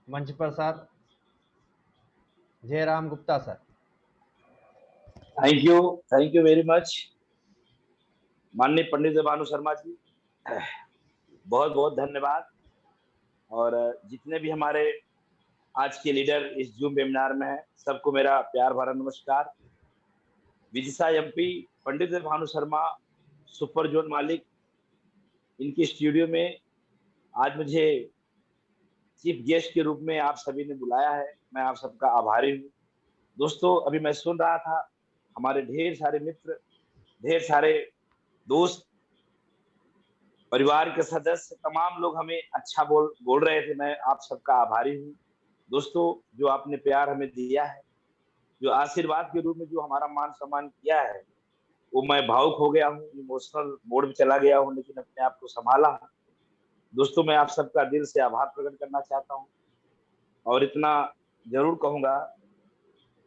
मंच पर sir Jairam Gupta sir. Thank you very much माननीय पंडित भानु शर्मा जी। बहुत बहुत धन्यवाद। और जितने भी हमारे आज के लीडर इस जूम वेबिनार में हैं, सबको मेरा प्यार भरा नमस्कार। विदिशा एमपी, पंडित भानु शर्मा, सुपर जोन मालिक, इनके स्टूडियो में आज मुझे चीफ गेस्ट के रूप में आप सभी ने बुलाया है। मैं आप सबका आभारी हूँ। दोस्तों, अभी मैं सुन रहा था, हमारे ढेर सारे मित्र, ढेर सारे दोस्त, परिवार के सदस्य, तमाम लोग हमें अच्छा बोल बोल रहे थे। मैं आप सबका आभारी हूँ। दोस्तों, जो आपने प्यार हमें दिया है, जो आशीर्वाद के रूप में जो हमारा मान सम्मान किया है, वो मैं भावुक हो गया हूँ, इमोशनल मोड में चला गया हूँ, लेकिन अपने आप को संभाला हूँ। दोस्तों, मैं आप सबका दिल से आभार प्रकट करना चाहता हूँ। और इतना जरूर कहूंगा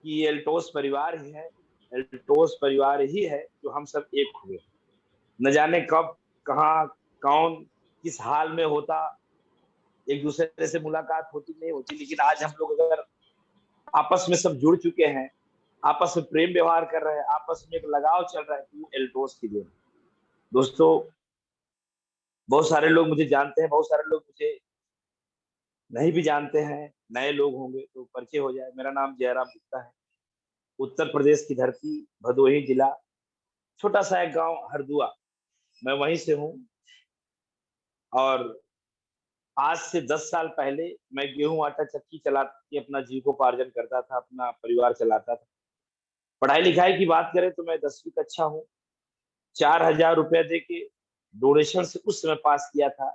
कि ये एल्टोस परिवार ही है, एल्टोस परिवार ही है जो हम सब एक हुए। न जाने कब, कहाँ, कौन, किस हाल में होता, एक दूसरे से मुलाकात होती नहीं होती, लेकिन आज हम लोग अगर आपस में सब जुड़ चुके हैं, आपस में प्रेम व्यवहार कर रहे हैं, आपस में एक लगाव चल रहा है, तो एल्टोस की देन। दोस्तों, बहुत सारे लोग मुझे जानते हैं, बहुत सारे लोग मुझे नहीं भी जानते हैं। नए लोग होंगे तो परिचय हो जाए। मेरा नाम जयराम गुप्ता है। उत्तर प्रदेश की धरती, भदोही जिला, छोटा सा एक गांव हरदुआ, मैं वहीं से हूँ। और आज से 10 साल पहले मैं गेहूं आटा चक्की चला के अपना जीविकोपार्जन करता था, अपना परिवार चलाता था। पढ़ाई लिखाई की बात करें तो मैं 10वीं कक्षा हूँ। 4,000 रुपया दे के डोनेशन से उस समय पास किया था।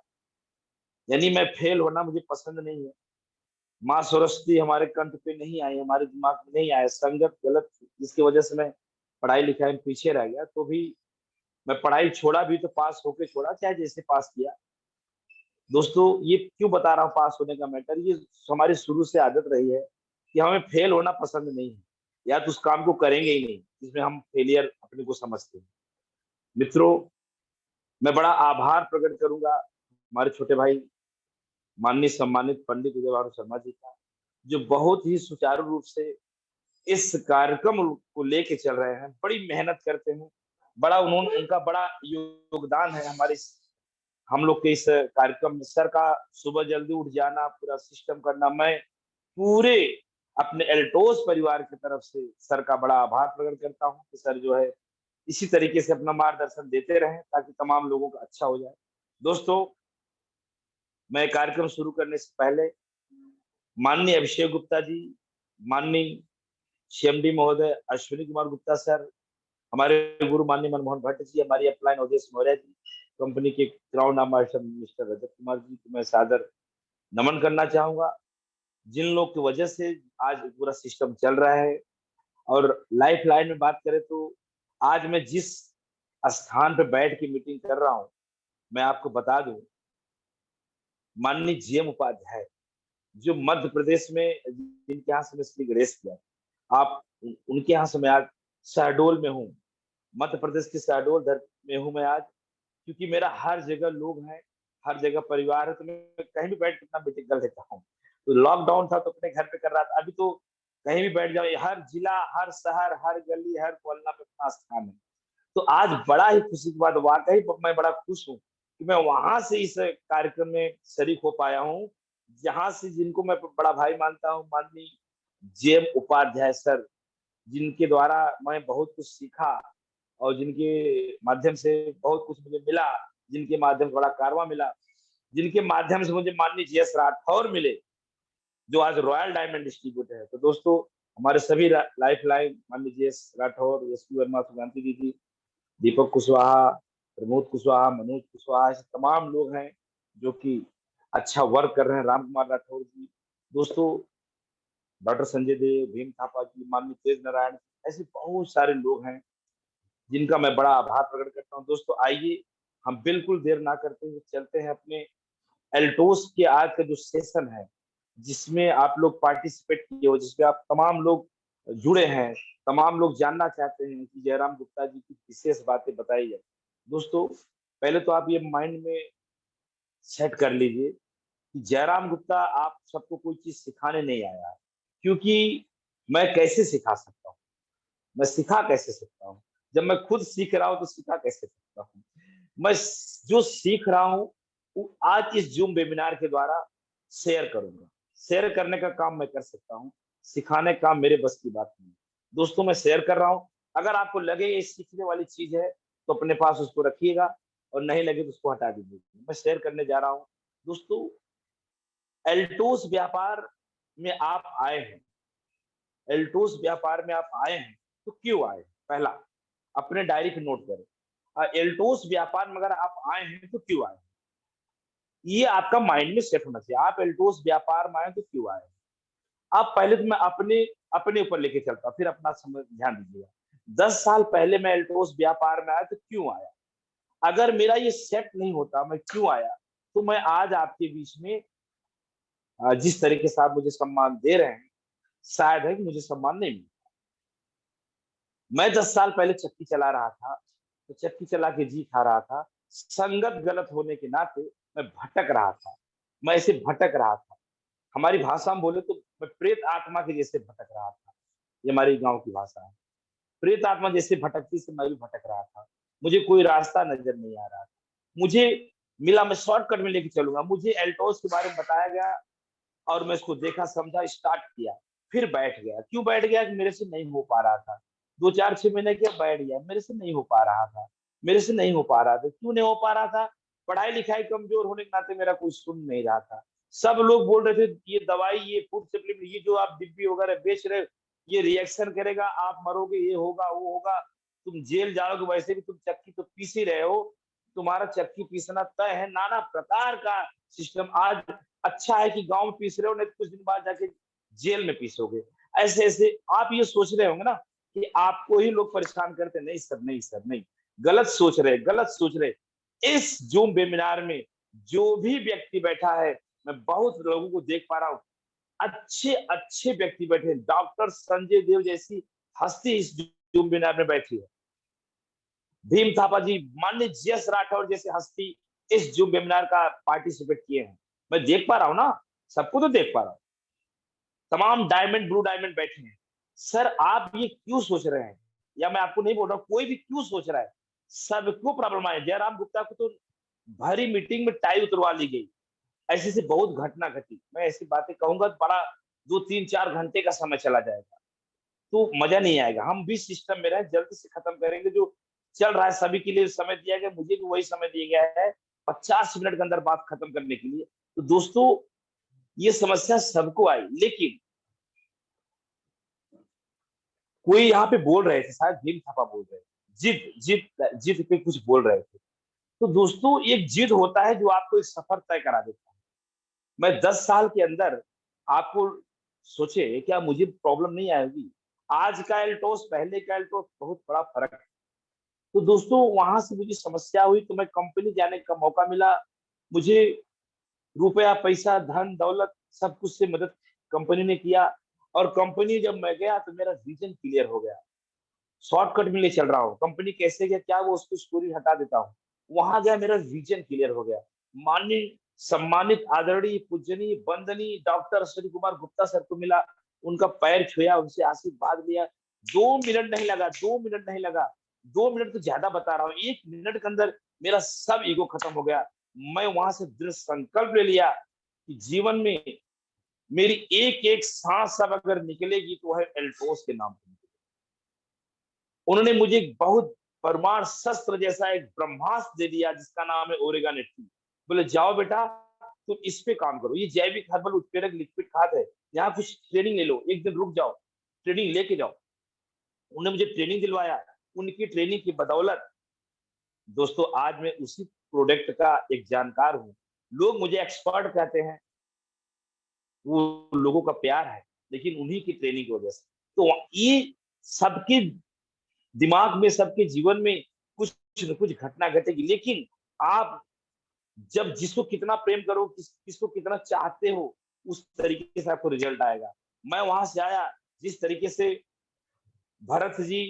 यानी मैं फेल होना मुझे पसंद नहीं है। माँ सरस्वती हमारे कंठ पे नहीं आई, हमारे दिमाग में नहीं आया, संगत गलत थी, जिसकी वजह से मैं पढ़ाई लिखाई में पीछे रह गया। तो भी मैं पढ़ाई छोड़ा भी तो पास होके छोड़ा, चाहे जैसे पास किया। दोस्तों, ये क्यों बता रहा हूँ पास होने का मैटर, ये हमारी शुरू से आदत रही है कि हमें फेल होना पसंद नहीं है, या तो उस काम को करेंगे ही नहीं जिसमें हम फेलियर अपने को समझते हैं। मित्रों, मैं बड़ा आभार प्रकट करूंगा हमारे छोटे भाई माननीय सम्मानित पंडित उदय भानु शर्मा जी का, जो बहुत ही सुचारू रूप से इस कार्यक्रम को लेके चल रहे हैं, बड़ी मेहनत करते हैं। बड़ा उन्होंने उनका बड़ा योगदान है हमारे हम लोग के इस कार्यक्रम में। सर का सुबह जल्दी उठ जाना, पूरा सिस्टम करना, मैं पूरे अपने एल्टोस परिवार की तरफ से सर का बड़ा आभार प्रकट करता हूँ कि सर जो है इसी तरीके से अपना मार्गदर्शन देते रहें ताकि तमाम लोगों का अच्छा हो जाए। दोस्तों, मैं कार्यक्रम शुरू करने से पहले माननीय अभिषेक गुप्ता जी, माननीय सीएमडी महोदय अश्विनी कुमार गुप्ता सर, हमारे गुरु माननीय मनमोहन भट्ट जी, हमारी अपलाइन अवधेश मौर्य जी, कंपनी के crown ambassador mister Rajat Kumar ji को मैं सादर नमन करना चाहूंगा, जिन लोग की वजह से आज पूरा सिस्टम चल रहा है। और लाइफ लाइन में बात करें तो आज मैं जिस स्थान पर बैठ के मीटिंग कर रहा हूं, मैं आपको बता दूं, माननीय जीएम उपाध्याय, जो मध्य प्रदेश में, जिनके यहाँ से मैं श्री गणेश किया, आप उनके यहाँ से मैं आज शहडोल में हूँ, मध्य प्रदेश के शहडोल में हूँ मैं आज, क्योंकि मेरा हर जगह लोग हैं, हर जगह परिवार है, तो मैं कहीं भी बैठ के अपना मीटिंग कर लेता हूँ। तो लॉकडाउन था तो अपने घर पे कर रहा था, अभी तो कहीं भी बैठ जाओ, हर जिला, हर शहर, हर गली, हर मोहल्ला पे अपना स्थान है। तो आज बड़ा ही खुशी की बात, वाकई मैं बड़ा खुश हूँ कि मैं वहां से इस कार्यक्रम में शरीक हो पाया हूँ, जहां से जिनको मैं बड़ा भाई मानता हूँ, माननीय जेएम उपाध्याय सर, जिनके द्वारा मैं बहुत कुछ सीखा और जिनके माध्यम से बहुत कुछ मुझे मिला, जिनके माध्यम से बड़ा कारवा मिला, जिनके माध्यम से मुझे माननीय जीएस राठौर मिले, जो आज रॉयल डायमंड डिस्ट्रीब्यूटर है। तो दोस्तों, हमारे सभी लाइफ लाइन माननीय GS Rathore, S P Verma, Sushanti दीदी, दीपक कुशवाहा, प्रमोद कुशवाहा, मनोज कुशवाहा, ऐसे तमाम लोग हैं जो कि अच्छा वर्क कर रहे हैं, राम कुमार राठौर जी, दोस्तों, डॉक्टर संजय देव, भीम थापा जी, माननीय तेज नारायण, ऐसे बहुत सारे लोग हैं जिनका मैं बड़ा आभार प्रकट करता हूँ। दोस्तों, आइए हम बिल्कुल देर ना करते हुए चलते हैं अपने एल्टोस के आज का जो सेशन है, जिसमें आप लोग पार्टिसिपेट किए हो, जिसमें आप तमाम लोग जुड़े हैं, तमाम लोग जानना चाहते हैं कि जयराम गुप्ता जी की विशेष बातें बताई जाए। दोस्तों, पहले तो आप ये माइंड में सेट कर लीजिए कि जयराम गुप्ता आप सबको कोई चीज सिखाने नहीं आया है, क्योंकि मैं कैसे सिखा सकता हूँ, मैं सिखा कैसे सकता हूँ, जब मैं खुद सीख रहा हूँ तो सिखा कैसे सकता हूँ। मैं जो सीख रहा हूँ वो आज इस जूम वेबिनार के द्वारा शेयर करूंगा। शेयर करने का काम मैं कर सकता हूँ, सिखाने का काम मेरे बस की बात नहीं। दोस्तों मैं शेयर कर रहा हूँ, अगर आपको लगे ये सीखने वाली चीज है तो अपने पास उसको रखिएगा, और नहीं लगे तो उसको हटा दीजिए। मैं शेयर करने जा रहा हूँ। दोस्तों एल्टोस व्यापार में आप आए हैं, एल्टोस व्यापार में आप आए हैं तो क्यों आए? पहला अपने डायरी पे नोट करें, एल्टोस व्यापार में अगर आप आए हैं तो क्यों आए? ये आपका माइंड में सेट होना चाहिए। आप एल्टोस व्यापार में आए तो क्यों आए? आप पहले तो मैं अपने अपने ऊपर लेके चलता, फिर अपना समझ ध्यान दीजिएगा। 10 साल पहले मैं एल्टोस व्यापार में आया तो क्यों आया? अगर मेरा ये सेट नहीं होता मैं क्यों आया, तो मैं आज आपके बीच में जिस तरीके से आप मुझे सम्मान दे रहे हैं, शायद है कि मुझे सम्मान नहीं मिला। मैं 10 साल पहले चक्की चला रहा था, तो चक्की चला के जी खा रहा था। संगत गलत होने के नाते मैं भटक रहा था, मैं ऐसे भटक रहा था। हमारी भाषा में बोले तो मैं प्रेत आत्मा के जैसे भटक रहा था। ये हमारी गांव की भाषा है। प्रेत आत्मा जैसे भटकती से मैं भी भटक रहा था। मुझे कोई रास्ता नजर नहीं आ रहा था। मुझे मिला, मैं शॉर्टकट में लेके चलूंगा। मुझे एल्टोस के बारे में बताया गया और मैं इसको देखा, समझा, स्टार्ट किया, फिर बैठ गया। क्यों बैठ गया? कि मेरे से नहीं हो पा रहा था। 2 4 6 महीने किया, बैठ गया, मेरे से नहीं हो पा रहा था, मेरे से नहीं हो पा रहा था। क्यों नहीं हो पा रहा था? पढ़ाई लिखाई कमजोर होने के नाते मेरा कोई सुन नहीं रहा था। सब लोग बोल रहे थे ये दवाई, ये फूड सप्लीमेंट, ये जो आप डिब्बी वगैरह बेच रहे हो, ये रिएक्शन करेगा, आप मरोगे, ये होगा वो होगा, तुम जेल जाओगे, वैसे भी तुम चक्की तो पीस ही रहे हो, तुम्हारा चक्की पीसना तय है। नाना प्रकार का सिस्टम। आज अच्छा है कि गांव में पीस रहे हो, नहीं तो कुछ दिन बाद जाके जेल में पीसोगे। ऐसे ऐसे आप ये सोच रहे होंगे ना कि आपको ही लोग परेशान करते। नहीं सर, नहीं सर, नहीं, गलत सोच रहे, गलत सोच रहे। इस जूम वेबिनार में जो भी व्यक्ति बैठा है, मैं बहुत लोगों को देख पा रहा हूँ, अच्छे अच्छे व्यक्ति बैठे हैं। डॉक्टर संजय देव जैसी हस्ती इस जूम वेबिनार में बैठी है। भीम थापा जी, माननीय जीएस राठौर जैसे हस्ती इस जूम वेबिनार का पार्टिसिपेट किए हैं। मैं देख पा रहा हूँ ना, सबको तो देख पा रहा हूँ। तमाम डायमंड, ब्लू डायमंड बैठे हैं। सर आप ये क्यों सोच रहे हैं? या मैं आपको नहीं बोल रहा हूँ, कोई भी क्यों सोच रहा है? सबको प्रॉब्लम आए। जयराम गुप्ता को तो भरी मीटिंग में टाई उतरवा ली गई। ऐसी से बहुत घटना घटी। मैं ऐसी बातें कहूंगा तो बड़ा 2 3 4 घंटे का समय चला जाएगा, तो मजा नहीं आएगा। हम भी सिस्टम में रहे, जल्दी से खत्म करेंगे। जो चल रहा है सभी के लिए समय दिया गया, मुझे भी वही समय दिया गया है 50 मिनट के अंदर बात खत्म करने के लिए। तो दोस्तों ये समस्या सबको आई, लेकिन कोई यहाँ पे बोल रहे थे, शायद भीम थापा बोल रहे थे, जिद जिद जिद पे कुछ बोल रहे थे। तो दोस्तों एक जिद होता है जो आपको एक सफर तय करा देता है। मैं 10 साल के अंदर आपको सोचे क्या मुझे प्रॉब्लम नहीं आएगी? आज का एल्टोस पहले का एल्टोस बहुत बड़ा फर्क है। तो दोस्तों वहां से मुझे समस्या हुई तो मैं कंपनी जाने का मौका मिला। मुझे रुपया पैसा धन दौलत सब कुछ से मदद कंपनी ने किया। और कंपनी जब मैं गया तो मेरा विजन क्लियर हो गया। शॉर्टकट में ले चल रहा हूँ, कंपनी कैसे गया क्या वो उसकी स्टोरी हटा देता हूँ। वहां गया, मेरा विजन क्लियर हो गया। माननीय सम्मानित आदरणीय पूजनीय वंदनीय डॉक्टर अश्विनी कुमार गुप्ता सर को मिला, उनका पैर छुआ, उनसे आशीर्वाद लिया। 2 मिनट नहीं लगा, 2 मिनट नहीं लगा, 2 मिनट तो ज्यादा बता रहा हूँ, 1 मिनट के अंदर मेरा सब ईगो खत्म हो गया। मैं वहां से दृढ़ संकल्प ले लिया कि जीवन में मेरी एक एक सांस अब अगर निकलेगी तो है एल्टोस के नाम पर। उन्होंने मुझे बहुत परमाणु शस्त्र जैसा एक ब्रह्मास्त्र दे दिया जिसका नाम है ओरेगानेटी। बोले जाओ बेटा तुम इस पे काम करो, ये जैविक हर्बल उत्प्रेरक लिक्विड खाद है, यहाँ कुछ ट्रेनिंग ले लो, एक दिन रुक जाओ, ट्रेनिंग लेके जाओ। उन्होंने मुझे ट्रेनिंग दिलवाया। उनकी ट्रेनिंग की बदौलत दोस्तों आज मैं उसी प्रोडक्ट का एक जानकार हूँ। लोग मुझे एक्सपर्ट कहते हैं, वो लोगों का प्यार है, लेकिन उन्हीं की ट्रेनिंग की वजह से। तो ये सबके दिमाग में, सबके जीवन में कुछ न कुछ घटना घटेगी, लेकिन आप जब जिसको कितना प्रेम करो, किसको कितना चाहते हो, उस तरीके से आपको रिजल्ट आएगा। मैं वहां से आया जिस तरीके से भरत जी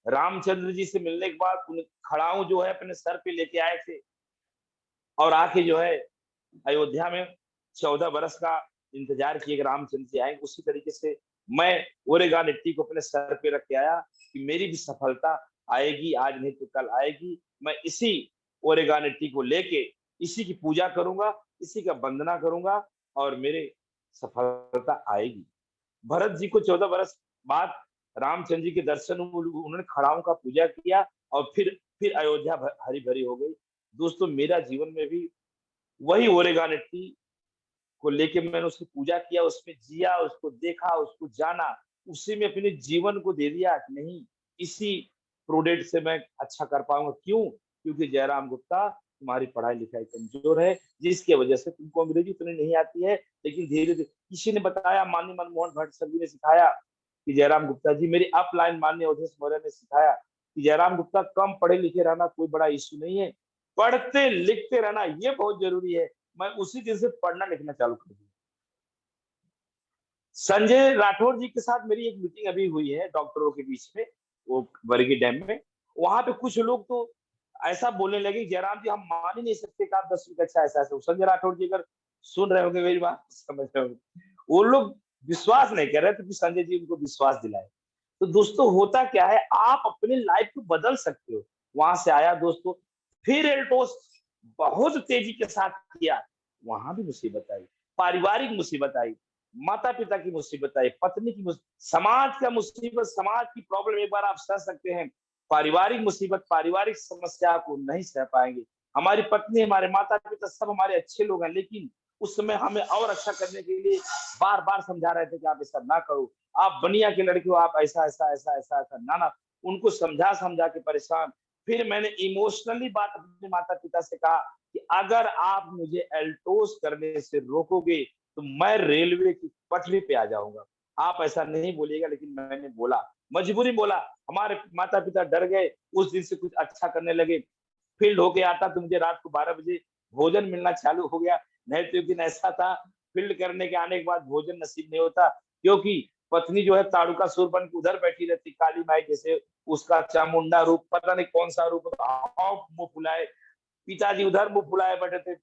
रामचंद्र जी से मिलने के बाद उन खड़ाऊ जो है अपने सर पे लेके आए थे और आके जो है अयोध्या में 14 बरस का इंतजार किए रामचंद्र जी आएंगे, उसी तरीके से मैं ओरेगान एट्टी को अपने सर पे रख के आया कि मेरी भी सफलता आएगी, आज नहीं तो कल आएगी। मैं इसी ओरेगान एट्टी को लेके इसी की पूजा करूंगा, इसी का वंदना करूंगा और मेरे सफलता आएगी। भरत जी को 14 बरस बाद रामचंद्र जी के दर्शन उन्होंने खड़ाओं का पूजा किया और फिर अयोध्या हरी भरी हो गई। दोस्तों मेरा जीवन में भी वही ओरेगान एट्टी को लेके मैंने उसकी पूजा किया, उसमें जिया, उसको देखा, उसको जाना, उसी में अपने जीवन को दे दिया कि नहीं, इसी प्रोडक्ट से मैं अच्छा कर पाऊंगा। क्यों? क्योंकि जयराम गुप्ता तुम्हारी पढ़ाई लिखाई कमजोर है, जिसकी वजह से तुमको अंग्रेजी उतनी नहीं आती है, लेकिन धीरे धीरे किसी ने बताया, माननीय मनमोहन भट्ट सर जी ने सिखाया कि जयराम गुप्ता जी, मेरी अपलाइन माननीय अवधेश मौर्य ने सिखाया कि जयराम गुप्ता कम पढ़े लिखे रहना कोई बड़ा इश्यू नहीं है, पढ़ते लिखते रहना ये बहुत जरूरी है। मैं उसी दिन से पढ़ना लिखना चालू कर दिया। संजय राठौर जी के साथ मेरी एक मीटिंग अभी हुई है डॉक्टरों के बीच में, वो बरगी डैम में। वहां पे कुछ लोग तो ऐसा बोलने लगे, जयराम जी हम मान ही नहीं सकते कि आप 10वीं कक्षा ऐसा ऐसा। संजय राठौर जी अगर सुन रहे होंगे मेरी बात, समझ रहे होंगे, वो लोग विश्वास नहीं कर रहे थे कि संजय जी उनको विश्वास दिलाए। तो दोस्तों होता क्या है, आप अपनी लाइफ को बदल सकते हो। वहां से आया दोस्तों, फिर एल्टोस बहुत तेजी के साथ किया, वहां भी मुसीबत आई, पारिवारिक मुसीबत आई, माता पिता की मुसीबत आई, पत्नी की समाज का मुसीबत, समाज की प्रॉब्लम एक बार आप सह सकते हैं, पारिवारिक मुसीबत, पारिवारिक समस्या को नहीं सह पाएंगे। हमारी पत्नी, हमारे माता पिता सब हमारे अच्छे लोग हैं, लेकिन उस समय हमें और अच्छा करने के लिए बार बार समझा रहे थे कि आप ऐसा ना करो, आप बनिया के लड़के हो, आप ऐसा ऐसा ऐसा ऐसा ऐसा ना ना। उनको समझा समझा के परेशान। फिर मैंने इमोशनली बात अपने माता पिता से कहा कि अगर आप मुझे एल्टोस करने से रोकोगे तो मैं रेलवे की पटरी पे आ जाऊंगा। आप ऐसा नहीं बोलिएगा, लेकिन मैंने बोला, मजबूरी बोला। हमारे माता पिता डर गए, उस दिन से कुछ अच्छा करने लगे। फील्ड होके आता तो मुझे रात को 12 बजे भोजन मिलना चालू हो गया। नहीं तो एक दिन ऐसा था, फील्ड करने के आने के बाद भोजन नसीब नहीं होता, क्योंकि पत्नी जो है ताड़ुका सुर बन के उधर बैठी रहती, काली माई जैसे, उसका चामुंडा रूप, पता नहीं कौन सा रूप, मुंह फुलाए, पिताजी उधर मुंह फुलाए बैठे थे,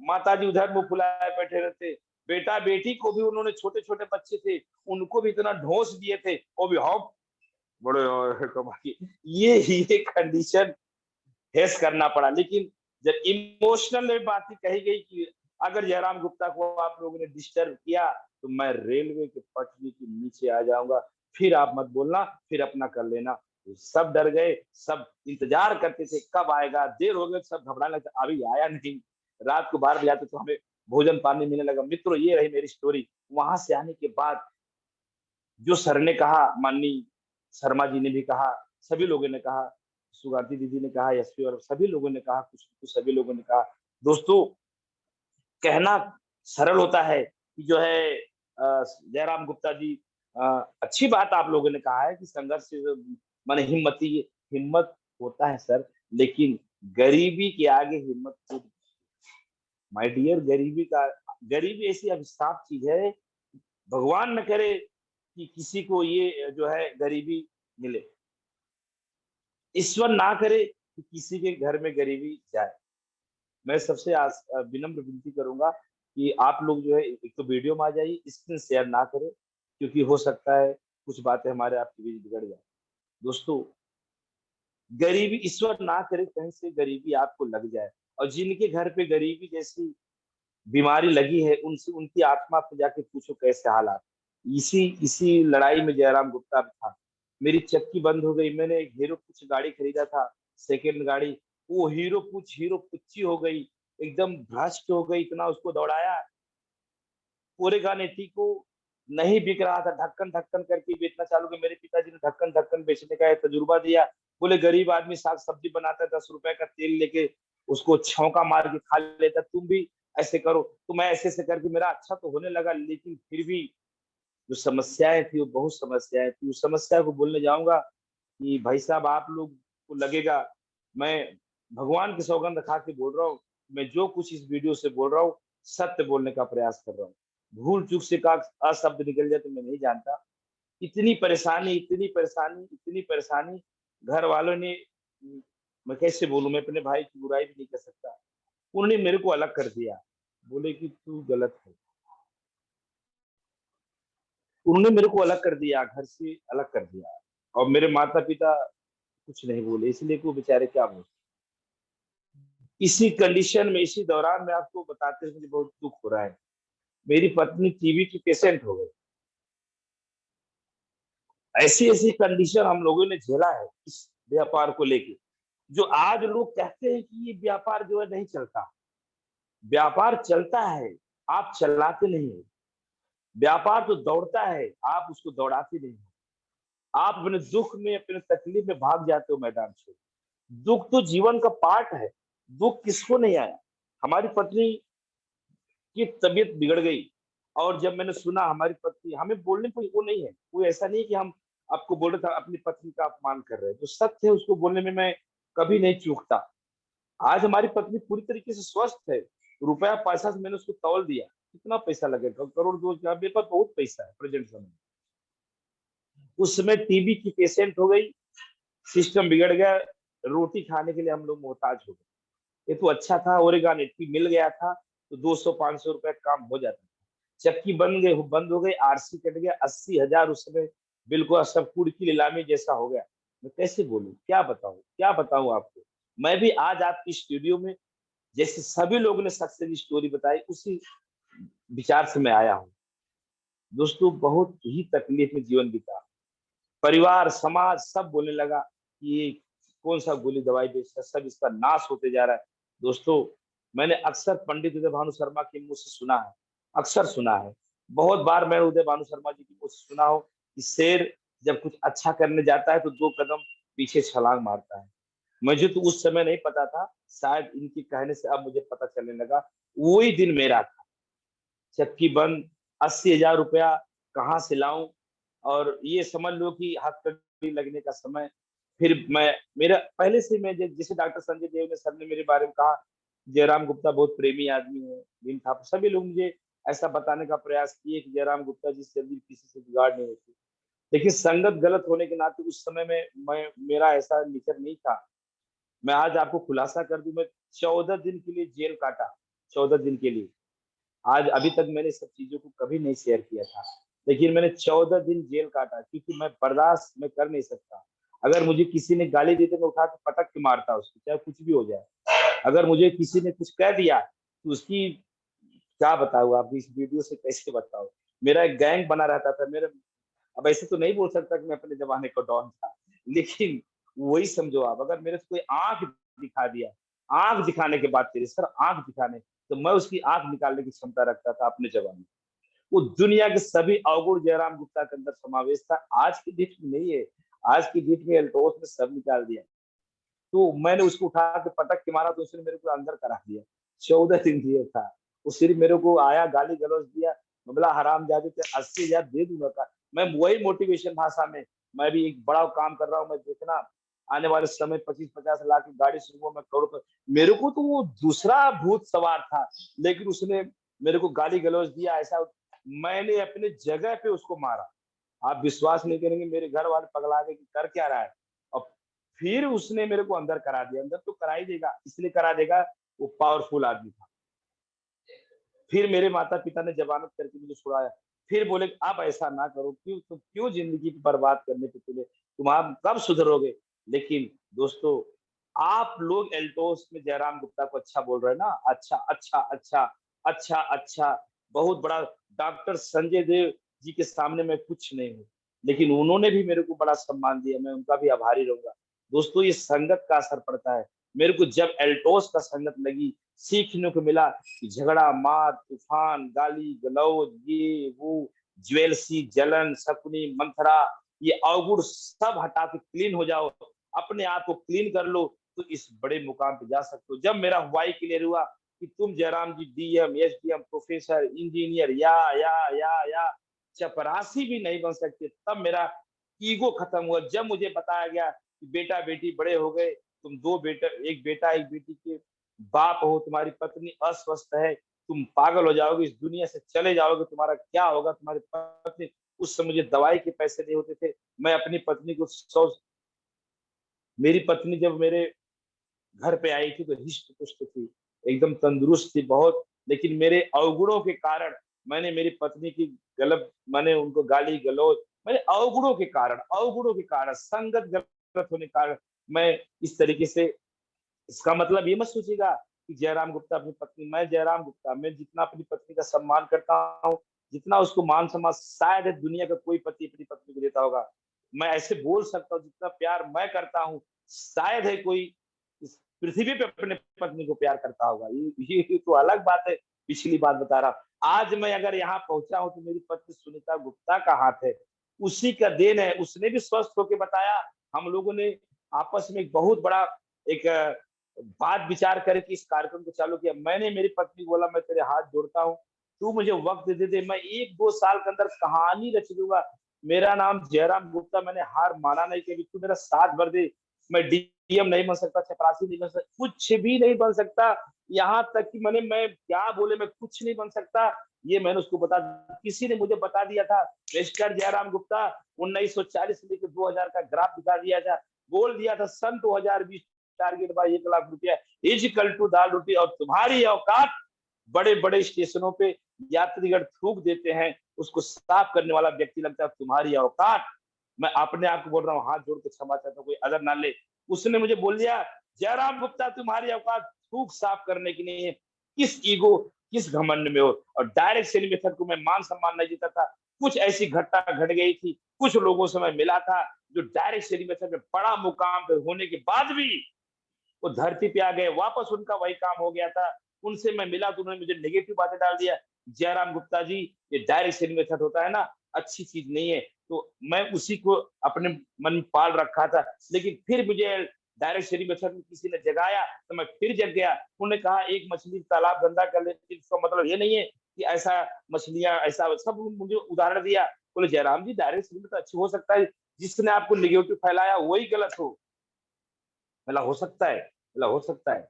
माताजी उधर मुंह फुलाए बैठे रहते। बेटा बेटी को भी उन्होंने, छोटे छोटे बच्चे थे, उनको भी इतना ढोस दिए थे, वो भी हॉप बड़े कमाई। ये कंडीशन फेस करना पड़ा। लेकिन जब इमोशनल बात कही गई कि अगर जयराम गुप्ता को आप लोगों ने डिस्टर्ब किया तो मैं रेलवे के पटरी के नीचे आ जाऊंगा, फिर आप मत बोलना, फिर अपना कर लेना। तो सब डर गए, सब इंतजार करते थे कब आएगा, देर हो गई, सब घबराने लगे, अभी आया नहीं। रात को 12 बजे आते तो हमें भोजन पानी मिलने लगा। मित्रों ये रही मेरी स्टोरी। वहां से आने के बाद जो सर ने कहा, माननीय शर्मा जी ने भी कहा, सभी लोगों ने कहा, सुगाती दीदी ने कहा, एसपी और सभी लोगों ने कहा, कुछ सभी लोगों ने कहा, दोस्तों कहना सरल होता है कि जो है जयराम गुप्ता जी, अच्छी बात आप लोगों ने कहा है कि संघर्ष माने हिम्मती, हिम्मत होता है सर, लेकिन गरीबी के आगे हिम्मत, माय डियर, गरीबी ऐसी अभिशाप चीज है, भगवान न करे कि किसी को ये जो है गरीबी मिले, ईश्वर ना करे कि किसी के घर में गरीबी जाए। मैं सबसे विनम्र विनती करूंगा कि आप लोग जो है एक तो वीडियो में आ जाइए, स्क्रीन शेयर ना करें, क्योंकि हो सकता है कुछ बातें हमारे आपके बीच बिगड़ जाए। दोस्तों गरीबी ईश्वर ना करे कहीं से गरीबी आपको लग जाए, और जिनके घर पे गरीबी जैसी बीमारी लगी है, उनसे उनकी आत्मा पे जाके पूछो कैसे हालात। इसी इसी लड़ाई में जयराम गुप्ता भी था। मेरी चक्की बंद हो गई, मैंने एक हीरो कुछ गाड़ी खरीदा था, सेकेंड गाड़ी, वो हीरो पुच्ची हो गई, एकदम भ्रष्ट हो गई, इतना उसको दौड़ाया, ओरेगान एटी को नहीं बिक रहा था, ढक्कन ढक्कन करके बेचना चालू किया। मेरे पिताजी ने ढक्कन ढक्कन बेचने का तजुर्बा दिया, बोले गरीब आदमी साग सब्जी बनाता है, 10 रुपए का तेल लेके उसको छौंका मार के खा लेता, तुम भी ऐसे करो। तो मैं ऐसे ऐसे करके मेरा अच्छा तो होने लगा, लेकिन फिर भी जो समस्याएं थी वो बहुत समस्याएं थी। उस समस्या को बोलने जाऊंगा कि भाई साहब आप लोग को लगेगा, मैं भगवान की सौगंध खा के बोल रहा हूँ, मैं जो कुछ इस वीडियो से बोल रहा हूँ सत्य बोलने का प्रयास कर रहा हूँ। भूल चूक से का अशब्द निकल जाए तो मैं नहीं जानता। इतनी परेशानी, इतनी परेशानी, इतनी परेशानी, घर वालों ने, मैं कैसे बोलूं, मैं अपने भाई की बुराई भी नहीं कर सकता, उन्होंने मेरे को अलग कर दिया, बोले कि तू गलत है, उन्होंने मेरे को अलग कर दिया, घर से अलग कर दिया, और मेरे माता पिता कुछ नहीं बोले, इसलिए कि वो बेचारे क्या बोले। इसी कंडीशन में, इसी दौरान मैं आपको बताते हुए मुझे बहुत दुख हो रहा है, मेरी पत्नी टीबी की पेशेंट हो गई। ऐसी ऐसी कंडीशन हम लोगों ने झेला है इस व्यापार को लेके, जो आज लोग कहते हैं कि ये व्यापार जो है नहीं चलता। व्यापार चलता है, आप चलाते नहीं हो। व्यापार तो दौड़ता है, आप उसको दौड़ाते नहीं हो। आप अपने दुख में, अपने तकलीफ में भाग जाते हो मैदान छोड़। दुख तो जीवन का पार्ट है। दुख किसको नहीं आया। हमारी पत्नी की तबीयत बिगड़ गई, और जब मैंने सुना हमारी पत्नी, हमें बोलने को वो नहीं है, कोई ऐसा नहीं कि हम आपको बोल रहे थे अपनी पत्नी का अपमान कर रहे हैं, जो सत्य है उसको बोलने में मैं कभी नहीं चूकता। आज हमारी पत्नी पूरी तरीके से स्वस्थ है। रुपया पैसा से मैंने उसको तौल दिया, कितना पैसा लगेगा, करोड़ दो, मेरे पास बहुत पैसा है प्रेजेंट समय में। उस समय टीबी की पेशेंट हो गई, सिस्टम बिगड़ गया, रोटी खाने के लिए हम लोग मोहताज हो गए। ये तो अच्छा था, ओरेगान 80 मिल गया था तो 200-500 रुपए काम हो जाता था। चक्की बंद हो गई, आरसी कट गया, 80,000 उस समय बिल्कुल सब कुड़ की नीलामी जैसा हो गया। मैं कैसे बोलूं, क्या बताऊं आपको। मैं भी आज आपकी स्टूडियो में, जैसे सभी लोगों ने सक्सेस स्टोरी बताई, उसी विचार से मैं आया हूँ। दोस्तों, बहुत ही तकलीफ में जीवन बीता। परिवार, समाज सब बोलने लगा कि ये कौन सा गोली दवाई बेचता है, सब इसका नाश होते जा रहा है। दोस्तों, मैंने अक्सर पंडित उदय भानु शर्मा के मुंह से सुना है, अक्सर सुना है। बहुत बार मैं उदय भानु शर्मा जी के मुंह से सुना हो कि शेर जब कुछ अच्छा करने जाता है तो 2 कदम पीछे छलांग मारता है। मुझे तो उस समय नहीं पता था, शायद इनके कहने से अब मुझे पता चलने लगा। वही दिन मेरा था, चक्की बंद, 80,000 रुपया कहाँ से लाऊं, और ये समझ लो कि हथकड़ी लगने का समय। फिर मैं, मेरा पहले से मैं, जैसे डॉक्टर संजय देव ने सर ने मेरे बारे में कहा, जयराम गुप्ता बहुत प्रेमी आदमी है, भीम था, सभी लोग मुझे ऐसा बताने का प्रयास किए कि जयराम गुप्ता जी से जल्दी किसी से बिगाड़ नहीं होती। लेकिन संगत गलत होने के नाते उस समय में मैं, मेरा ऐसा नेचर नहीं था। मैं आज आपको खुलासा कर दूं, मैं 14 दिन के लिए जेल काटा, 14 दिन के लिए। आज अभी तक मैंने सब चीजों को कभी नहीं शेयर किया था, लेकिन मैंने 14 दिन जेल काटा, क्योंकि मैं बर्दाश्त मैं कर नहीं सकता। अगर मुझे किसी ने गाली दी तो मैं उठा के पटक के मारता उसको, चाहे कुछ भी हो जाए। अगर मुझे किसी ने कुछ कह दिया तो उसकी क्या बताऊँ, आप इस वीडियो से कैसे बताओ। मेरा एक गैंग बना रहता था मेरे। अब ऐसे तो नहीं बोल सकता कि मैं अपने जमाने का डॉन था, लेकिन वही समझो आप, अगर मेरे से कोई आंख दिखा दिया, आंख दिखाने के बाद तेरे सर आंख दिखाने, तो मैं उसकी आंख निकालने की क्षमता रखता था अपने जवानी में। वो दुनिया के सभी अवगुण जयराम गुप्ता के अंदर समावेश था। आज की डेट में नहीं है, आज की डेट में एल्टोस ने सब निकाल दिया। तो मैंने उसको उठा के पटक के मारा तो उसने मेरे को अंदर करा दिया। 14 दिन दिया था। वो सिर्फ मेरे को आया, गाली गलौज दिया, मैं बोला हराम जादे, 80,000 दे दूंगा का। मैं वही मोटिवेशन भाषा में, मैं भी एक बड़ा काम कर रहा हूँ, मैं देखना आने वाले समय 25-50 लाख की गाड़ी शुरू, मैं करोड़। मेरे को तो वो दूसरा भूत सवार था, लेकिन उसने मेरे को गाली गलौज दिया ऐसा। मैंने अपने जगह पे उसको मारा। आप विश्वास नहीं करेंगे, मेरे घर वाले पगला गए कि कर क्या रहा है। और फिर उसने मेरे को अंदर करा दिया। अंदर तो करा ही देगा, इसलिए करा देगा, वो पावरफुल आदमी था। फिर मेरे माता पिता ने जमानत करके मुझे छुड़ाया। फिर बोले आप ऐसा ना करो, क्यों तुम क्यों जिंदगी बर्बाद करने पे तुले, तुम आप कब सुधरोगे। लेकिन दोस्तों, आप लोग एल्टोस में जयराम गुप्ता को अच्छा बोल रहे हैं ना, अच्छा अच्छा अच्छा अच्छा अच्छा, बहुत बड़ा। डॉक्टर संजय देव जी के सामने मैं कुछ नहीं हूँ, लेकिन उन्होंने भी मेरे को बड़ा सम्मान दिया, मैं उनका भी आभारी रहूंगा। दोस्तों, ये संगत का असर पड़ता है। मेरे को जब एल्टोस का संगत लगी, सीखने को मिला कि झगड़ा, मार, तूफान, गाली गलौज, ये वो, ज्वेलसी, जलन, शकुनी, मंथरा, ये अवगुण सब हटा के क्लीन हो जाओ, अपने आप को क्लीन कर लो, तो इस बड़े मुकाम पे जा सकते हो। जब मेरा वाई क्लियर हुआ कि तुम जयराम जी डीएम, एसडीएम, प्रोफेसर, इंजीनियर या चपरासी भी नहीं बन सकते, तब मेरा ईगो खत्म हुआ। जब मुझे बताया गया कि बेटा बेटी बड़े हो गए, तुम 2 बेटा, एक बेटा एक बेटी के बाप हो, तुम्हारी पत्नी अस्वस्थ है, तुम पागल हो जाओगे, इस दुनिया से चले जाओगे, तुम्हारा क्या होगा, तुम्हारी पत्नी। उस समय मुझे दवाई के पैसे नहीं होते थे। मैं अपनी पत्नी को मेरी पत्नी जब मेरे घर पे आई थी तो हिष्ट पुष्ट थी, एकदम तंदुरुस्त थी बहुत। लेकिन मेरे अवगुणों के कारण मैंने मेरी पत्नी की गलत मैंने उनको गाली गलौज, मैंने अवगुणों के कारण संगत गलत होने के कारण मैं इस तरीके से, इसका मतलब ये मत सोचिएगा कि जयराम गुप्ता अपनी पत्नी, मैं जयराम गुप्ता, मैं जितना अपनी पत्नी का सम्मान करता हूँ, जितना उसको मान सम्मान शायद दुनिया का कोई पति अपनी पत्नी को देता होगा, मैं ऐसे बोल सकता हूँ, जितना प्यार मैं करता हूँ शायद है कोई इस पृथ्वी पे अपने पत्नी को प्यार करता होगा। ये तो अलग बात है, पिछली बात बता रहा हूँ। आज मैं अगर यहाँ पहुंचा हूँ तो मेरी पत्नी सुनीता गुप्ता का हाथ है, उसी का देन है। उसने भी स्वस्थ होकर बताया, हम लोगों ने आपस में एक बहुत बड़ा एक बात विचार करके इस कार्यक्रम को चालू किया। मैंने मेरी पत्नी को बोला, मैं तेरे हाथ जोड़ता हूँ, तू मुझे वक्त दे दे, मैं 1-2 साल के अंदर कहानी रच दूंगा। मेरा नाम जयराम गुप्ता, मैंने हार माना नहीं कि तू मेरा साथ भर दे। मैं डीएम नहीं बन सकता, चपरासी नहीं बन सकता, कुछ भी नहीं बन सकता। यहाँ तक कि मैं क्या बोले, मैं कुछ नहीं बन सकता, ये मैंने उसको बता, किसी ने मुझे बता दिया था मिस्टर जयराम गुप्ता, 1940 से लेकर 2000 का ग्राफ दिखा दिया था, बोल दिया था सन 2020 टारगेट बाय 1 लाख रुपया इजिकल टू दाल रोटी। और तुम्हारी औकात, बड़े बड़े स्टेशनों पे यात्रीगण थूक देते हैं, उसको साफ करने वाला व्यक्ति लगता है तुम्हारी औकात। मैं अपने आप को बोल रहा हूँ, हाथ जोड़ के क्षमा चाहता हूँ, कोई अदर ना ले। उसने मुझे बोल दिया, जयराम गुप्ता तुम्हारी औकात थूक साफ करने की नहीं है, किस ईगो, किस घमंड में हो। और डायरेक्ट सेलिंग मेथड को मैं मान सम्मान नहीं देता था। कुछ ऐसी घटना घट गई थी, कुछ लोगों से मैं मिला था जो डायरेक्ट सेलिंग मेथड में बड़ा मुकाम पे होने के बाद भी वो धरती पे आ गए, वापस उनका वही काम हो गया था। उनसे मैं मिला तो उन्होंने मुझे नेगेटिव बातें डाल दिया, जयराम गुप्ता जी ये डायरेक्ट सेलिंग मेथड होता है ना, अच्छी चीज नहीं है। तो मैं उसी को अपने मन में पाल रखा था, लेकिन फिर मुझे डायरेक्ट सेलिंग मेथड में किसी ने जगाया तो मैं फिर जग गया। उन्होंने कहा एक मछली तालाब गंदा कर लेती, इसका मतलब ये नहीं है कि ऐसा मछलियां ऐसा, सब मुझे उदाहरण दिया। बोले जयराम जी डायरेक्ट सेलिंग मेथड अच्छी हो सकता है, जिसने आपको नेगेटिव फैलाया वही गलत हो। बोला हो सकता है, बोला हो सकता है,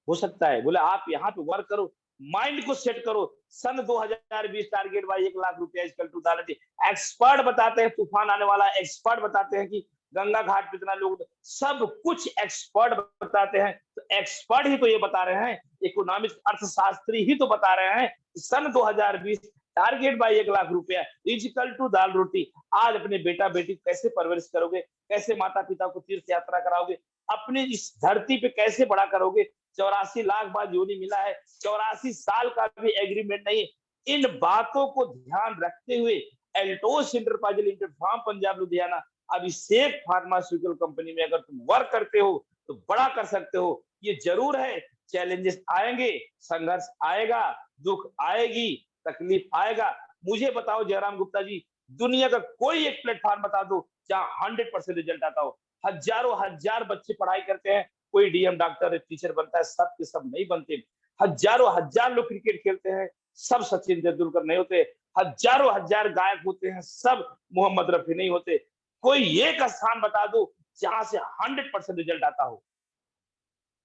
हो सकता है। बोले आप यहाँ पे वर्क करो, माइंड को सेट करो, सन 2020 टारगेट भाई 1 लाख रुपया इजकल टू दाल। एक्सपर्ट बताते हैं तूफान आने वाला, एक्सपर्ट बताते हैं कि गंगा घाट पे इतना लोग, सब कुछ एक्सपर्ट बताते हैं। तो एक्सपर्ट ही तो ये बता रहे हैं, इकोनॉमिक्स अर्थशास्त्री ही तो बता रहे हैं सन 2020 टारगेट भाई 1 लाख रुपया इजकल टू दाल रोटी। आज अपने बेटा बेटी कैसे परवरिश करोगे, कैसे माता पिता को तीर्थ यात्रा कराओगे, अपनी इस धरती पे कैसे बड़ा करोगे। 84 लाख बाद योनि मिला है, 84 साल का भी एग्रीमेंट नहीं। इन बातों को ध्यान रखते हुए Altos enterprise limited, farm Punjab Ludhiana, Abhishek pharmaceutical company में अगर तुम वर्क करते हो तो बड़ा कर सकते हो। ये जरूर है, चैलेंजेस आएंगे, संघर्ष आएगा, दुख आएगी, तकलीफ आएगा। मुझे बताओ जयराम गुप्ता जी, दुनिया का कोई एक प्लेटफॉर्म बता दो जहां 100% रिजल्ट आता हो। हजारों हजार बच्चे पढ़ाई करते हैं, कोई डीएम डॉक्टर टीचर बनता है, सब के सब नहीं बनते। हजारों हजार लोग क्रिकेट खेलते हैं, सब सचिन तेंदुलकर नहीं होते। हजारों हजार गायक होते हैं, सब मोहम्मद रफी नहीं होते। कोई एक स्थान बता दो जहां से 100% रिजल्ट आता हो।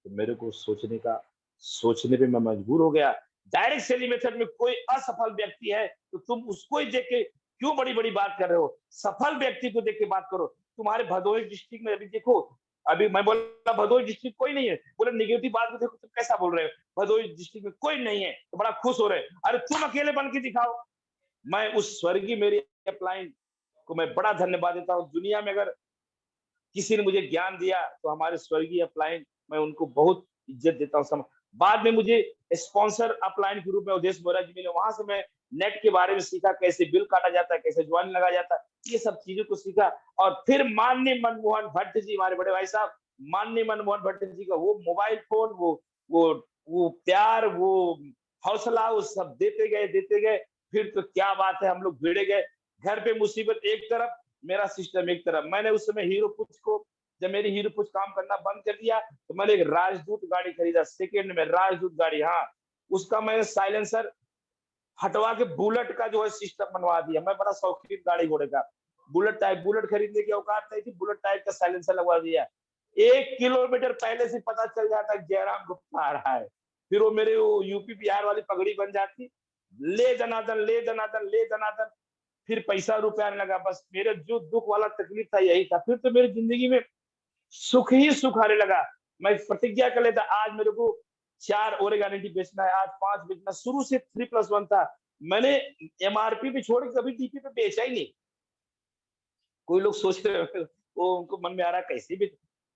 तो मेरे को सोचने पे मैं मजबूर हो गया। डायरेक्ट सेलिंग मेथड में कोई असफल व्यक्ति है तो तुम उसको ही देख के क्यों बड़ी बड़ी बात कर रहे हो, सफल व्यक्ति को देख के बात करो। तुम्हारे भदोही डिस्ट्रिक्ट में अभी देखो, अभी मैं बोला भदोही डिस्ट्रिक्ट कोई नहीं है, बोले निगेटिव बात को देखो तुम कैसा बोल रहे हो, भदोही डिस्ट्रिक्ट में कोई नहीं है तो बड़ा खुश हो रहे हैं। अरे तुम अकेले बन के दिखाओ। मैं उस स्वर्गीय मेरी अपलाइन को मैं बड़ा धन्यवाद देता हूँ। दुनिया में अगर किसी ने मुझे ज्ञान दिया तो हमारे स्वर्गीय अपलाइन, मैं उनको बहुत इज्जत देता हूँ। बाद में मुझे स्पॉन्सर अपलाइन के रूप में उदेश बोरा जी मिले, वहां से मैं नेट के बारे में सीखा, कैसे बिल काटा जाता है, कैसे ज्वाइन लगा जाता है, ये सब चीजों को सीखा। और फिर माननीय मनमोहन भट्ट जी, हमारे बड़े भाई साहब, माननीय मनमोहन भट्ट जी का वो मोबाइल फोन, वो वो प्यार, वो हौसला, वो सब देते गए। फिर तो क्या बात है, हम लोग भिड़े गए। घर पे मुसीबत एक तरफ, मेरा सिस्टम एक तरफ। मैंने उस समय हीरो पुछ को, जब मेरी हीरो पुछ काम करना बंद कर दिया तो मैंने एक राजदूत गाड़ी खरीदा, सेकेंड में राजदूत गाड़ी। हाँ, उसका मैंने साइलेंसर हटवा के बुलेट का जो है सिस्टम बनवा दिया। मैं बड़ा शौकीन गाड़ी घोड़े का, बुलेट खरीदने की औकात नहीं थी, बुलेट टाइप का साइलेंसर लगवा दिया। 1 किलोमीटर पहले से पता चल जाता जयराम गुप्ता आ रहा है। फिर वो मेरे वो यूपी बिहार वाली पगड़ी बन जाती, ले दनादन ले दनादन ले दनादन। फिर पैसा रुपया आने लगा। बस मेरे जो दुख वाला तकलीफ था यही था। फिर तो मेरी जिंदगी में सुख ही सुख आने लगा। मैं प्रतिज्ञा कर लेता, आज मेरे को 4 ओरेगानिटी बेचना है, आज 5 बेचना। शुरू से 3+1 था, मैंने एमआरपी पे छोड़ के कभी डीपी पे बेचा ही नहीं। कोई लोग सोच रहे हो, वो उनको मन में आ रहा है कैसे भी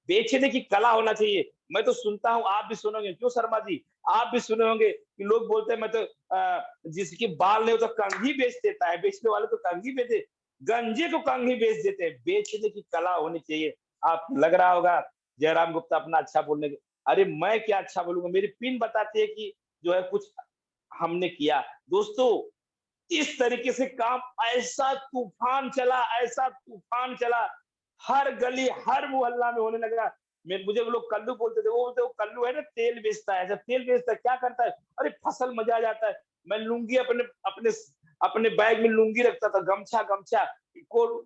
बेचने की कला होना चाहिए। मैं तो सुनता हूँ, आप भी सुनोगे, क्यों शर्मा जी, आप भी सुने होंगे कि लोग बोलते हैं मैं तो जिसकी बाल नहीं हो तो कंघी बेच देता है, बेचने वाले तो कंघी बेचे, गंजे को कंघी बेच देते हैं। बेचने की कला होनी चाहिए। आप लग रहा होगा जयराम गुप्ता अपना अच्छा बोलने के, अरे मैं क्या अच्छा बोलूंगा, मेरी पिन बताती है कि जो है कुछ हमने किया। दोस्तों, इस तरीके से काम, ऐसा तूफान चला, ऐसा तूफान चला, हर गली हर मोहल्ला में होने लगा। मुझे वो लोग कल्लू बोलते थे, वो बोलते वो कल्लू है ना, तेल बेचता है। ऐसा तेल बेचता है, क्या करता है, अरे फसल मजा आ जाता है। मैं लुंगी अपने अपने अपने बैग में लुंगी रखता था, गमछा गमछा को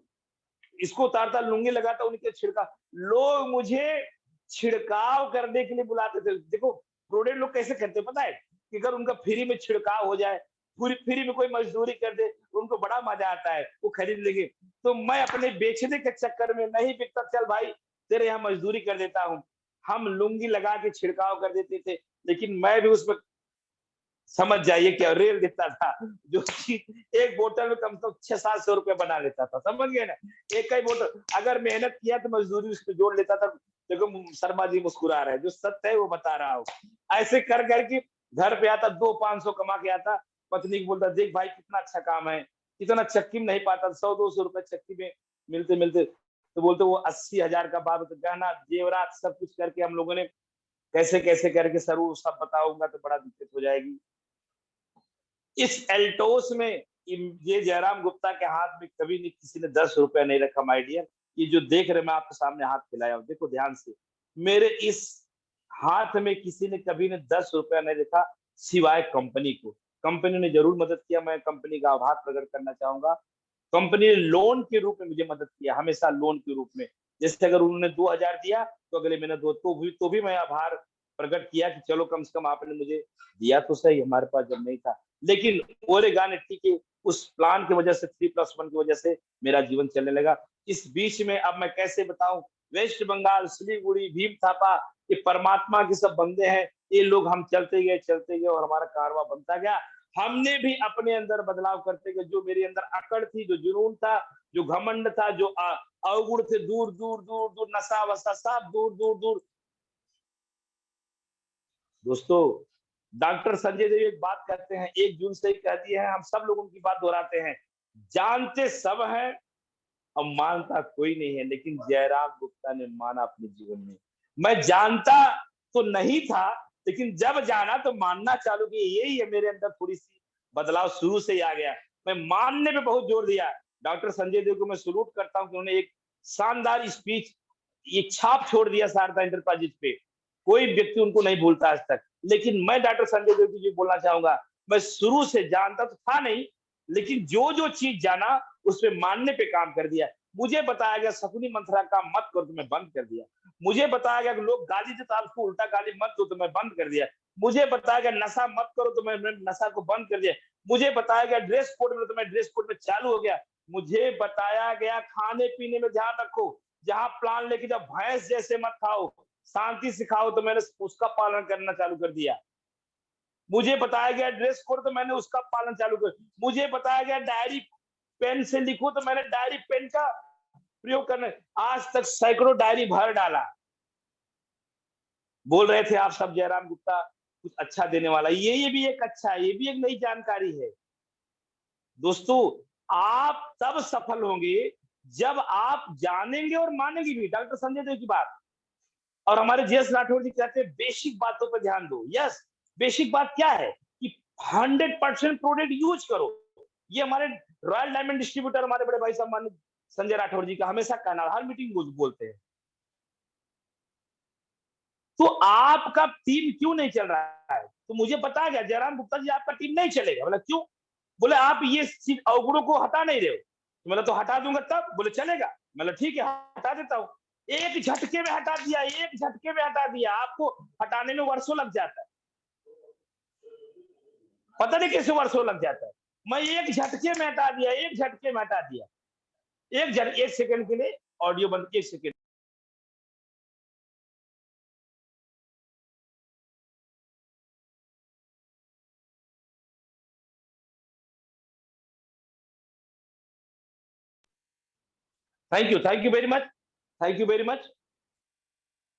इसको उतारता, लुंगी लगाता, उनके छिड़का। लोग मुझे छिड़काव करने के लिए बुलाते थे। देखो प्रोडक्ट लोग कैसे करते हैं पता है, कि अगर उनका फ्री में छिड़काव हो जाए, पूरी फ्री में कोई मजदूरी कर दे, उनको बड़ा मजा आता है, वो खरीद लेंगे। तो मैं अपने बेचने के चक्कर में नहीं बिकता, चल भाई तेरे यहाँ मजदूरी कर देता हूँ। हम लुंगी लगा के छिड़काव कर देते थे, लेकिन मैं भी उसमें समझ जाइए क्या रेल देता था, जो कि एक बोतल में कम से कम 600-700 रुपए बना लेता था, समझ गए ना। एक ही बोतल, अगर मेहनत किया तो मजदूरी उसमें जोड़ लेता था। देखो शर्मा जी मुस्कुरा रहे हैं, जो सत्य है वो बता रहा हूँ। ऐसे कर करके घर पे आता, 200-500 कमा के आता, पत्नी को बोलता देख भाई कितना अच्छा काम है, कितना चक्की में नहीं पाता, 100-200 रुपए चक्की में मिलते मिलते। तो बोलते वो 80,000 का बाप, तो गहना जेवरात सब कुछ करके हम लोगों ने कैसे कैसे करके, सर वो सब बताऊंगा तो बड़ा दिक्कत हो जाएगी। इस एल्टोस में ये जयराम गुप्ता के हाथ में कभी नहीं किसी ने 10 रुपया नहीं रखा माय डियर। ये जो देख रहे, मैं आपके सामने हाथ फैलाया हूं, देखो ध्यान से, मेरे इस हाथ में किसी ने कभी ने 10 रुपया नहीं रखा, सिवाय कंपनी को। कंपनी ने जरूर मदद किया, मैं कंपनी का आभार प्रकट करना चाहूंगा। कंपनी ने लोन के रूप में मुझे मदद किया, हमेशा लोन के रूप में। जैसे अगर उन्होंने 2,000 दिया तो अगले महीने दो, तो भी मैं आभार प्रकट किया कि चलो कम से कम आपने मुझे दिया तो सही, हमारे पास जब नहीं था। लेकिन ओरेगान ठीक है, उस प्लान की वजह से, 3+1 की वजह से मेरा जीवन चलने लगा। इस बीच में अब मैं कैसे बताऊं, वेस्ट बंगाल, सिलीगुड़ी, भीम थापा, ये परमात्मा के सब बंदे हैं। ये लोग, हम चलते गए और हमारा कारवा बनता गया। हमने भी अपने अंदर बदलाव करते गए। जो मेरे अंदर अकड़ थी, जो जुनून था, जो घमंड था, जो अवगुण थे, दूर दूर दूर दूर, नशा वसा सब दूर दूर दूर। दोस्तों, डॉक्टर संजय देव एक बात कहते हैं, 1 जून से ही कह दिए हैं, हम सब लोग उनकी बात दोहराते हैं, जानते सब हैं अब मानता कोई नहीं है, लेकिन जयराम गुप्ता ने माना अपने जीवन में। मैं जानता तो नहीं था, लेकिन जब जाना तो मानना चालू किया। यही है मेरे अंदर, थोड़ी सी बदलाव शुरू से ही आ गया। मैं मानने पे बहुत जोर दिया। डॉक्टर संजय देव को मैं सलूट करता हूँ कि उन्होंने एक शानदार स्पीच, एक छाप छोड़ दिया शारदा इंटरप्राइजेज पे। कोई व्यक्ति उनको नहीं भूलता आज तक। लेकिन मैं डॉक्टर संजय देव जी बोलना चाहूंगा, मैं शुरू से जानता तो था नहीं, लेकिन जो जो चीज जाना उस पर मानने पे काम कर दिया। मुझे बताया गया शकुनी मंथरा काम मत करो तो मैं बंद कर दिया। मुझे बताया गया कि लोग गाली देते आपको उल्टा गाली मत दो तो मैं बंद कर दिया। मुझे बताया गया नशा मत करो तो मैं नशा को बंद कर दिया। मुझे बताया गया ड्रेस कोड में, तो मैं ड्रेस कोड में चालू हो गया। मुझे बताया गया खाने पीने में ध्यान रखो, जहां प्लान लेके जब भैंस जैसे मत खाओ, शांति सिखाओ, तो मैंने उसका पालन करना चालू कर दिया। मुझे बताया गया ड्रेस कोड, तो मैंने उसका पालन चालू कर। मुझे बताया गया डायरी पेन से लिखो, तो मैंने डायरी पेन का प्रयोग करने, आज तक सैकड़ों डायरी भर डाला। बोल रहे थे आप सब जयराम गुप्ता कुछ अच्छा देने वाला, ये भी एक अच्छा है, ये भी एक नई जानकारी है। दोस्तों, आप तब सफल होंगे जब आप जानेंगे और मानेंगे भी, डॉक्टर संजय देव की बात। और हमारे जेएस राठौर जी कहते हैं बेसिक बातों पर ध्यान दो। यस, बेसिक बात क्या है कि 100% प्रोडक्ट यूज करो। ये हमारे रॉयल डायमंड डिस्ट्रीब्यूटर, हमारे बड़े भाई सम्मानित संजय राठौर जी का हमेशा कहना, हर मीटिंग बोलते हैं। तो आपका टीम क्यों नहीं चल रहा है, तो मुझे बताया गया जयराम गुप्ता जी आपका टीम नहीं चलेगा। बोला क्यों? बोले आप ये चीज अवगुणों को हटा नहीं रहे हो। तो मतलब तो हटा दूंगा तब, बोले चलेगा। मतलब ठीक है हटा देता हूँ। एक झटके में हटा दिया, एक झटके में हटा दिया। आपको हटाने में वर्षों लग जाता है, पता नहीं कैसे वर्षों लग जाता है। मैं एक झटके में हटा दिया, एक झटके में हटा दिया। एक सेकंड के लिए ऑडियो बंद, एक second. Thank you very much, thank you very much.